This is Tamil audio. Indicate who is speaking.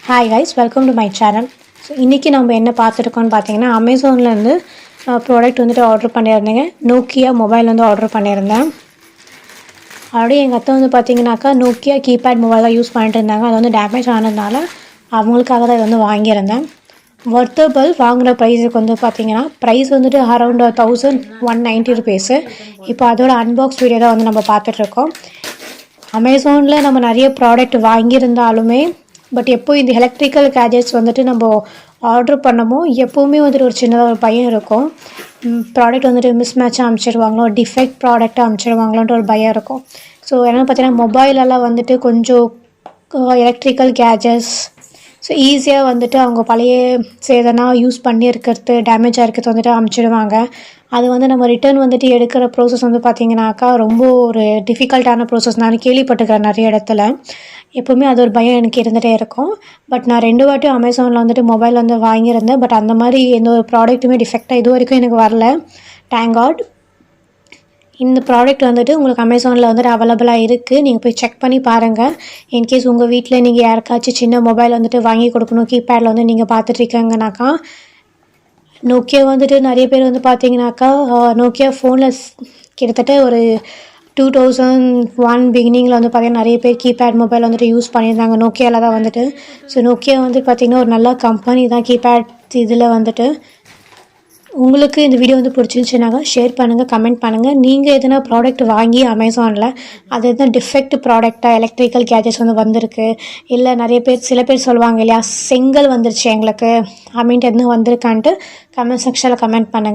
Speaker 1: Hi guys, welcome to my channel. So இன்றைக்கி நம்ம என்ன பார்த்துருக்கோன்னு பார்த்தீங்கன்னா, அமேசான்லேருந்து ப்ராடக்ட் வந்துட்டு ஆர்டர் பண்ணியிருந்தேங்க. நோக்கியா மொபைல் வந்து ஆர்டர் பண்ணியிருந்தேன். ஆல்ரெடி எங்கள் அத்தை வந்து பார்த்தீங்கன்னாக்கா நோக்கியா கீபேட் மொபைல் தான் யூஸ் பண்ணிட்டு இருந்தாங்க. அது வந்து டேமேஜ் ஆனதுனால அவங்களுக்காக தான் இது வந்து வாங்கியிருந்தேன். வர்த்தபிள் வாங்கின ப்ரைஸுக்கு வந்து பார்த்தீங்கன்னா ப்ரைஸ் வந்துட்டு அரௌண்ட் 1190 ருபீஸு. இப்போ அதோட அன்பாக்ஸ் வீடியோ தான் வந்து நம்ம பார்த்துட்ருக்கோம். அமேசானில் நம்ம நிறைய ப்ராடக்ட் வாங்கியிருந்தாலுமே எப்போ இந்த எலக்ட்ரிக்கல் கேஜெட்ஸ் வந்துட்டு நம்ம ஆர்டர் பண்ணமோ எப்போவுமே வந்துட்டு ஒரு சின்னதாக ஒரு பயம் இருக்கும். ப்ராடக்ட் வந்துட்டு மிஸ்மேட்சாக அனுப்பிச்சிடுவாங்களோ, டிஃபெக்ட் ப்ராடக்டாக அனுப்பிச்சிடுவாங்களோன்ற ஒரு பயம் இருக்கும். ஸோ என்னென்னு பார்த்தீங்கன்னா, மொபைலெல்லாம் வந்துட்டு கொஞ்சம் எலக்ட்ரிக்கல் கேஜெட்ஸ் ஈஸியாக வந்துட்டு அவங்க பழைய சேதனா யூஸ் பண்ணியிருக்கிறது, டேமேஜாக இருக்கிறது வந்துட்டு அனுப்பிச்சிடுவாங்க. அது வந்து நம்ம ரிட்டர்ன் வந்துட்டு எடுக்கிற ப்ரோசஸ் வந்து பார்த்திங்கனாக்கா ரொம்ப ஒரு டிஃபிகல்ட்டான ப்ரோசஸ். நான் கேள்விப்பட்டிருக்கேன் நிறைய இடத்துல. எப்போவுமே அது ஒரு பயம் எனக்கு இருந்துகிட்டே இருக்கும். நான் 2 வாட்டி அமேசானில் வந்துட்டு மொபைல் வந்து வாங்கியிருந்தேன். அந்த மாதிரி எந்த ஒரு ப்ராடக்ட்டுமே டிஃபெக்டாக இது வரைக்கும் எனக்கு வரல. Thank God. இந்த ப்ராடக்ட் வந்துட்டு உங்களுக்கு அமேசானில் வந்துட்டு அவைலபிளாக இருக்குது. நீங்கள் போய் செக் பண்ணி பாருங்கள். இன்கேஸ் உங்கள் வீட்டில் நீங்கள் யாருக்காச்சும் சின்ன மொபைல் வந்துட்டு வாங்கி கொடுக்கணும், கீபேடில் வந்து நீங்கள் பார்த்துட்ருக்கீங்கனாக்கா, நோக்கியா வந்துட்டு நிறைய பேர் வந்து பார்த்தீங்கன்னாக்கா நோக்கியா ஃபோனில் கிட்டத்தட்ட ஒரு 2001 பிகினிங்கில் வந்து பார்த்திங்கன்னா நிறைய பேர் கீபேட் மொபைல் வந்துட்டு யூஸ் பண்ணியிருந்தாங்க. நோக்கியாவில் தான் வந்துட்டு. ஸோ நோக்கியா வந்து பார்த்திங்கன்னா ஒரு நல்ல கம்பெனி தான் கீபேட் இதில் வந்துட்டு. உங்களுக்கு இந்த வீடியோ வந்து பிடிச்சிருந்துச்சுனாக்கா ஷேர் பண்ணுங்கள், கமெண்ட் பண்ணுங்கள். நீங்கள் எதனா ப்ராடக்ட் வாங்கி அமேசானில் அது எதுனா டிஃபெக்ட் ப்ராடக்டாக எலக்ட்ரிக்கல் கேஜெட்ஸ் வந்து வந்திருக்கு, இல்லை சில பேர் சொல்லுவாங்க இல்லையா, செங்கல் வந்துருச்சு எங்களுக்கு அப்படின்ட்டு எதுனா வந்திருக்கான்ட்டு கமெண்ட் செக்ஷனில் கமெண்ட் பண்ணுங்கள்.